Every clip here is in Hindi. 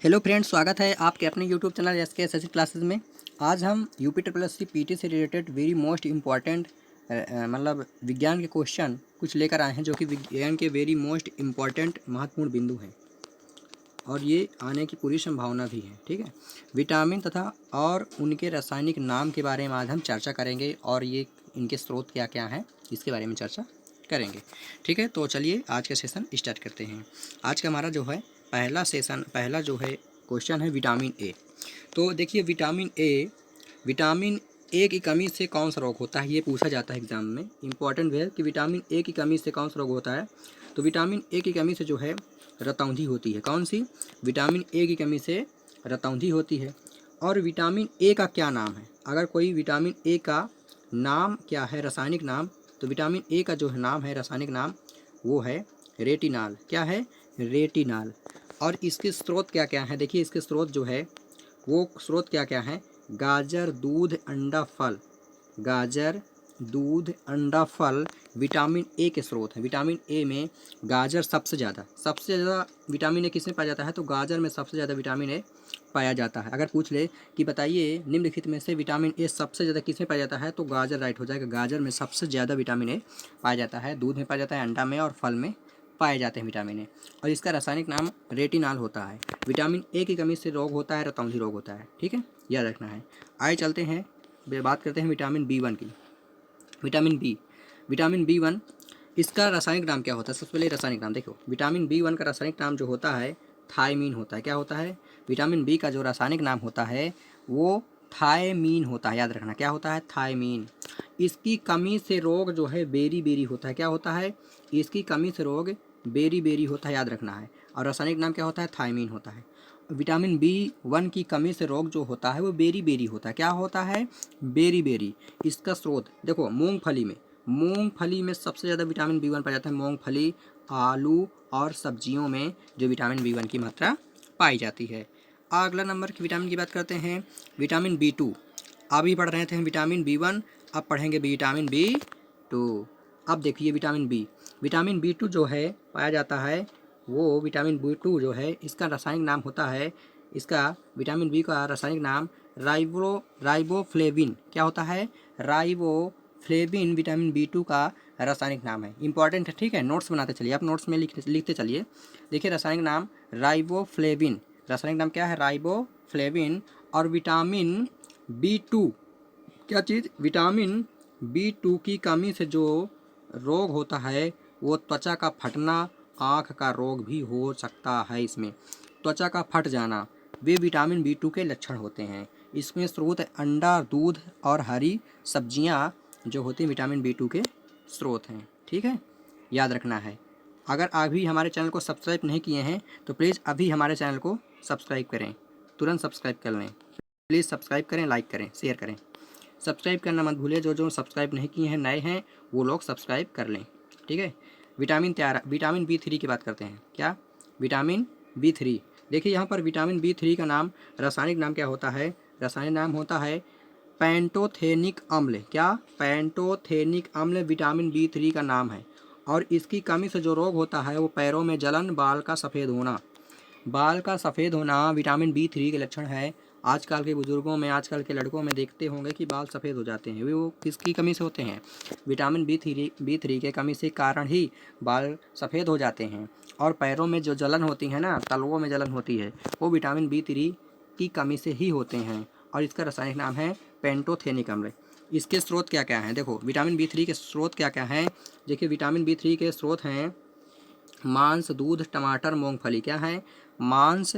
हेलो फ्रेंड्स, स्वागत है आपके अपने YouTube channel SK SSC classes में। आज हम यूपी पीटी से रिलेटेड वेरी मोस्ट इम्पॉर्टेंट मतलब विज्ञान के क्वेश्चन कुछ लेकर आए हैं, जो कि विज्ञान के वेरी मोस्ट इम्पॉर्टेंट महत्वपूर्ण बिंदु हैं और ये आने की पूरी संभावना भी है। ठीक है, विटामिन तथा और उनके रासायनिक नाम के बारे में आज हम चर्चा करेंगे और ये इनके स्रोत क्या क्या हैं इसके बारे में चर्चा करेंगे। ठीक है, तो चलिए आज का सेशन स्टार्ट करते हैं। आज का हमारा जो है पहला जो है क्वेश्चन है विटामिन ए। तो देखिए, विटामिन ए की कमी से कौन सा रोग होता है, ये पूछा जाता है एग्जाम में। इंपॉर्टेंट है कि विटामिन ए की कमी से कौन सा रोग होता है। तो विटामिन ए की कमी से जो है रतौंधी होती है। कौन सी? विटामिन ए की कमी से रतौंधी होती है। और विटामिन ए का क्या नाम है? अगर कोई विटामिन ए का नाम क्या है, रासायनिक नाम, तो विटामिन ए का जो नाम है रासायनिक नाम वो है रेटिनाल। क्या है? रेटिनाल। और इसके स्रोत क्या क्या हैं? देखिए, इसके स्रोत जो है वो स्रोत क्या क्या हैं? गाजर, दूध, अंडा, फल। गाजर, दूध, अंडा, फल विटामिन ए के स्रोत हैं। विटामिन ए में गाजर सबसे ज़्यादा विटामिन ए किसमें पाया जाता है? तो गाजर में सबसे ज़्यादा विटामिन ए पाया जाता है। अगर पूछ ले कि बताइए निम्नलिखित में से विटामिन ए सबसे ज़्यादा किसमें पाया जाता है, तो गाजर राइट हो जाएगा। गाजर में सबसे ज़्यादा विटामिन ए पाया जाता है। दूध में पाया जाता है, अंडा में और फल में पाए जाते हैं विटामिन ए। और इसका रासायनिक नाम रेटिनाल होता है। विटामिन ए की कमी से रोग होता है, रतौंधी रोग होता है। ठीक है, याद रखना है। आइए चलते हैं, बात करते हैं विटामिन B1 की। विटामिन बी वन, इसका रासायनिक नाम क्या होता है? सबसे पहले रासायनिक नाम देखो। विटामिन B1 का रासायनिक नाम जो होता है थायमीन होता है। क्या होता है? विटामिन बी का जो रासायनिक नाम होता है वो थायमीन होता है। याद रखना, क्या होता है? थायमीन। इसकी कमी से रोग जो है बेरी बेरी होता है। क्या होता है? इसकी कमी से रोग बेरी बेरी होता है। याद रखना है। और रासायनिक नाम क्या होता है? थायमीन होता है। विटामिन B1 की कमी से रोग जो होता है वो बेरी बेरी होता है। क्या होता है? Beriberi. इसका स्रोत देखो, मूंगफली में सबसे ज़्यादा विटामिन B1 पाया जाता है। मूंगफली, आलू और सब्जियों में जो विटामिन B1 की मात्रा पाई जाती है। अगला नंबर की विटामिन की बात करते हैं, विटामिन B2। अभी पढ़ रहे थे हम विटामिन B1, अब पढ़ेंगे विटामिन B2। अब देखिए विटामिन B2 जो है पाया जाता है, वो विटामिन B2 जो है इसका रासायनिक नाम होता है, इसका विटामिन बी का रासायनिक नाम राइबोफ्लेविन। क्या होता है? राइबोफ्लेविन विटामिन B2 का रासायनिक नाम है। इंपॉर्टेंट है, ठीक है, नोट्स बनाते चलिए, आप नोट्स में लिखते चलिए। देखिए, रासायनिक नाम राइबोफ्लेविन। रासायनिक नाम क्या है? राइबोफ्लेविन। और विटामिन B2 क्या चीज़? विटामिन B2 की कमी से जो रोग होता है वो त्वचा का फटना, आँख का रोग भी हो सकता है। इसमें त्वचा का फट जाना वे विटामिन B2 के लक्षण होते हैं। इसमें स्रोत अंडा, दूध और हरी सब्जियां जो होती हैं विटामिन B2 के स्रोत हैं। ठीक है, याद रखना है। अगर अभी हमारे चैनल को सब्सक्राइब नहीं किए हैं तो प्लीज़ अभी हमारे चैनल को सब्सक्राइब करें, तुरंत सब्सक्राइब कर लें। प्लीज़ सब्सक्राइब करें, लाइक करें, शेयर करें। सब्सक्राइब करना मत भूलिए। जो सब्सक्राइब नहीं किए हैं, नए हैं, वो लोग सब्सक्राइब कर लें। ठीक है, विटामिन B3 की बात करते हैं। क्या? Vitamin B3। देखिए, यहाँ पर विटामिन B3 का नाम, रासायनिक नाम क्या होता है? रासायनिक नाम होता है पैंटोथेनिक अम्ल। क्या? पैंटोथेनिक अम्ल विटामिन B3 का नाम है। और इसकी कमी से जो रोग होता है वो पैरों में जलन, बाल का सफ़ेद होना विटामिन B3 के लक्षण है। आजकल के बुज़ुर्गों में, आजकल के लड़कों में देखते होंगे कि बाल सफ़ेद हो जाते हैं, वो किसकी कमी से होते हैं? विटामिन B3 के कमी से कारण ही बाल सफ़ेद हो जाते हैं। और पैरों में जो जलन होती है ना, तलवों में जलन होती है, वो विटामिन B3 की कमी से ही होते हैं। और इसका रासायनिक नाम है पेंटोथेनिक अम्ल। इसके स्रोत क्या क्या हैं? देखो, विटामिन B3 के स्रोत क्या क्या हैं। देखिए, विटामिन B3 के स्रोत हैं मांस, दूध, टमाटर, मूंगफली। क्या है? मांस,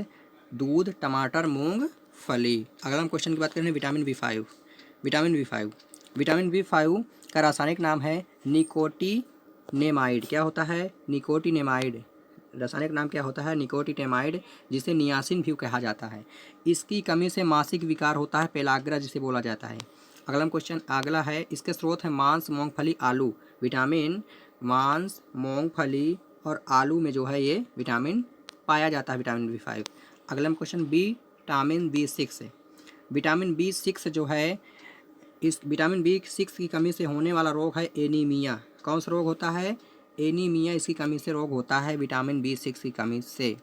दूध, टमाटर, मूंगफली। अगर हम क्वेश्चन की बात करें विटामिन बी फाइव का रासायनिक नाम है निकोटिनेमाइड। क्या होता है? निकोटिनेमाइड। रासायनिक नाम क्या होता है? निकोटिनेमाइड, जिसे नियासिन भी कहा जाता है। इसकी कमी से मासिक विकार होता है, पेलाग्रा जिसे बोला जाता है। अगला है, इसके स्रोत है मांस, मूंगफली, आलू। विटामिन मांस, मूंगफली और आलू में जो है ये विटामिन पाया जाता है, विटामिन B5। अगला क्वेश्चन विटामिन B6 है। विटामिन B6 जो है, इस विटामिन B6 की कमी से होने वाला रोग है एनीमिया। कौन सा रोग होता है? एनीमिया। इसकी कमी से रोग होता है विटामिन B6 की कमी से।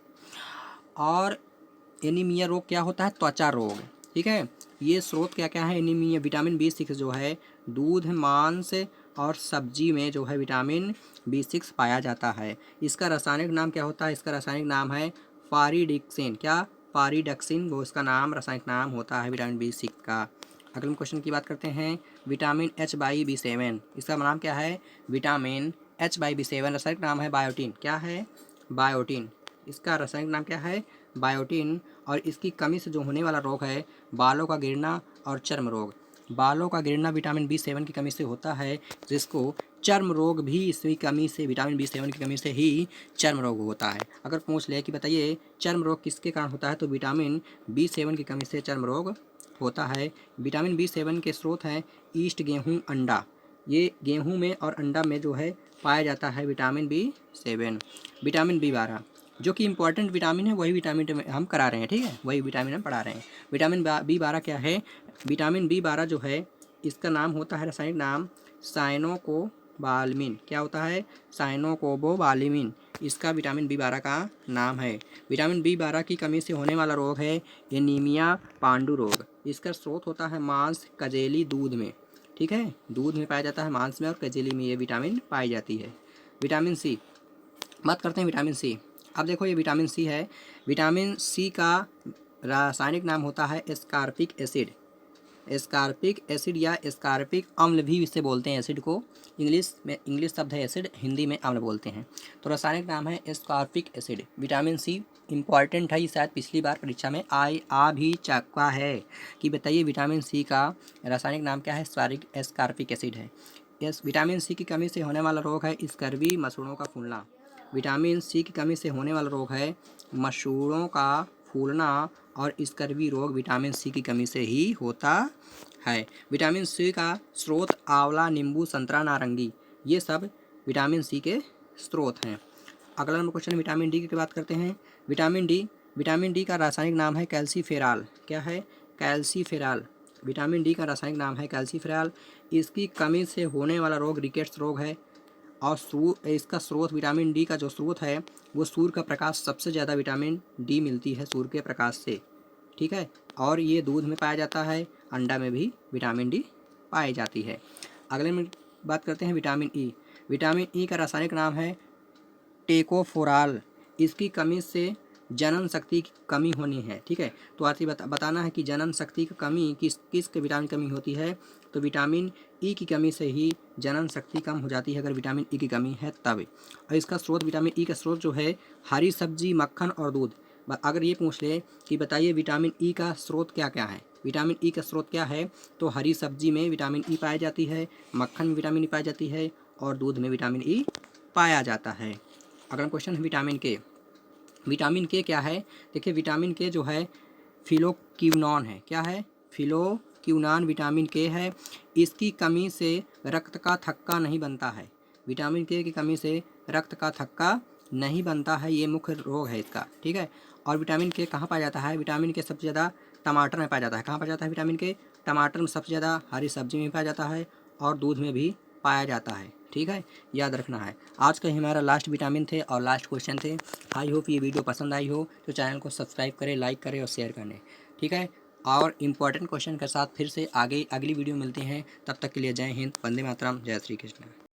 और एनीमिया रोग क्या होता है? त्वचा रोग, ठीक है। ये स्रोत क्या क्या है एनीमिया? विटामिन B6 जो है दूध, मांस और सब्जी में जो है विटामिन B6 पाया जाता है। इसका रासायनिक नाम क्या होता है? इसका रासायनिक नाम है पारीडिक्सिन। क्या? पारीडक्सिन, वो इसका नाम रासायनिक नाम होता है विटामिन B6 का। अगले क्वेश्चन की बात करते हैं, विटामिन H/B7, इसका नाम क्या है? विटामिन H/B7 रासायनिक नाम है बायोटीन। क्या है? बायोटीन। इसका रासायनिक नाम क्या है? बायोटीन। और इसकी कमी से जो होने वाला रोग है बालों का गिरना और चर्म रोग। बालों का गिरना विटामिन B7 की कमी से होता है, जिसको चर्म रोग भी इसी कमी से, विटामिन B7 की कमी से ही चर्म रोग होता है। अगर पूछ ले कि बताइए चर्म रोग किसके कारण होता है, तो विटामिन B7 की कमी से चर्म रोग होता है। विटामिन B7 के स्रोत हैं ईस्ट, गेहूँ, अंडा। ये गेहूँ में और अंडा में जो है पाया जाता है विटामिन B7। विटामिन B12 जो कि इंपॉर्टेंट विटामिन है, वही विटामिन हम करा रहे हैं, ठीक है, वही विटामिन हम पढ़ा रहे हैं। विटामिन B12 क्या है? विटामिन B12 जो है इसका नाम होता है रासायनिक नाम साइनोकोबालामिन। क्या होता है? साइनोकोबालामिन, इसका विटामिन B12 का नाम है। विटामिन B12 की कमी से होने वाला रोग है एनीमिया, पांडु रोग। इसका स्रोत होता है मांस, कजेली, दूध में, ठीक है, दूध में पाया जाता है, मांस में और कजेली में ये विटामिन पाई जाती है। विटामिन C, बात करते हैं विटामिन C। अब देखो ये विटामिन C है। विटामिन C का रासायनिक नाम होता है एस्कारबिक एसिड। एस्कारबिक एसिड या एस्कारबिक अम्ल भी इसे बोलते हैं, एसिड को। इंग्लिश शब्द है एसिड, हिंदी में अम्ल बोलते हैं। तो रासायनिक नाम है एस्कारबिक एसिड। विटामिन C इंपॉर्टेंट है, ये शायद पिछली बार परीक्षा में आ भी चुका है कि बताइए विटामिन C का रासायनिक नाम क्या है? एस्कारबिक एसिड है। विटामिन C की कमी से होने वाला रोग है स्कर्वी, मसूड़ों का फूलना। विटामिन C की कमी से होने वाला रोग है मसूड़ों का फूलना और स्कर्वी रोग विटामिन C की कमी से ही होता है। विटामिन C का स्रोत आंवला, नींबू, संतरा, नारंगी, ये सब विटामिन C के स्रोत हैं। अगला नंबर क्वेश्चन विटामिन D की बात करते हैं। विटामिन D का रासायनिक नाम है कैल्सीफेरॉल। क्या है? कैल्सीफेरॉल। विटामिन D का रासायनिक नाम है कैल्सीफेरॉल। इसकी कमी से होने वाला रोग रिकेट्स रोग है। और इसका स्रोत विटामिन D का जो स्रोत है वो सूर्य का प्रकाश, सबसे ज़्यादा विटामिन D मिलती है सूर्य के प्रकाश से, ठीक है। और ये दूध में पाया जाता है, अंडा में भी विटामिन D पाई जाती है। अगले में बात करते हैं विटामिन E। विटामिन E का रासायनिक नाम है टेकोफोराल। इसकी कमी से जनन शक्ति की कमी होनी है, ठीक है। तो आपसे बताना है कि जनन शक्ति की कमी किस विटामिन की कमी होती है, तो विटामिन E की कमी से ही जनन शक्ति कम हो जाती है, अगर विटामिन E की कमी है तब। और इसका स्रोत, विटामिन E का स्रोत जो है हरी सब्जी, मक्खन और दूध। अगर ये पूछ ले कि बताइए विटामिन E का स्रोत क्या क्या है, विटामिन E का स्रोत क्या है, तो हरी सब्जी में विटामिन E पाई जाती है, मक्खन में विटामिन E पाई जाती है और दूध में विटामिन E पाया जाता है। अगला क्वेश्चन है विटामिन के। विटामिन के क्या है? देखिए विटामिन के जो है फिलोक्विनोन है। क्या है? फिलोक्विनोन विटामिन के है। इसकी कमी से रक्त का थक्का नहीं बनता है। विटामिन के की कमी से रक्त का थक्का नहीं बनता है, ये मुख्य रोग है इसका, ठीक है। और विटामिन के कहाँ पाया जाता है? विटामिन के सबसे ज़्यादा टमाटर में पाया जाता है। कहाँ पाया जाता है विटामिन के? टमाटर में सबसे ज़्यादा, हरी सब्जी में पाया जाता है और दूध में भी पाया जाता है, ठीक है, याद रखना है। आज का ही हमारा लास्ट विटामिन थे और लास्ट क्वेश्चन थे। आई होप ये वीडियो पसंद आई हो तो चैनल को सब्सक्राइब करें, लाइक करें और शेयर करें, ठीक है। और इम्पॉर्टेंट क्वेश्चन के साथ फिर से आगे अगली वीडियो मिलती हैं। तब तक के लिए जय हिंद, वंदे मातरम, जय श्री कृष्ण।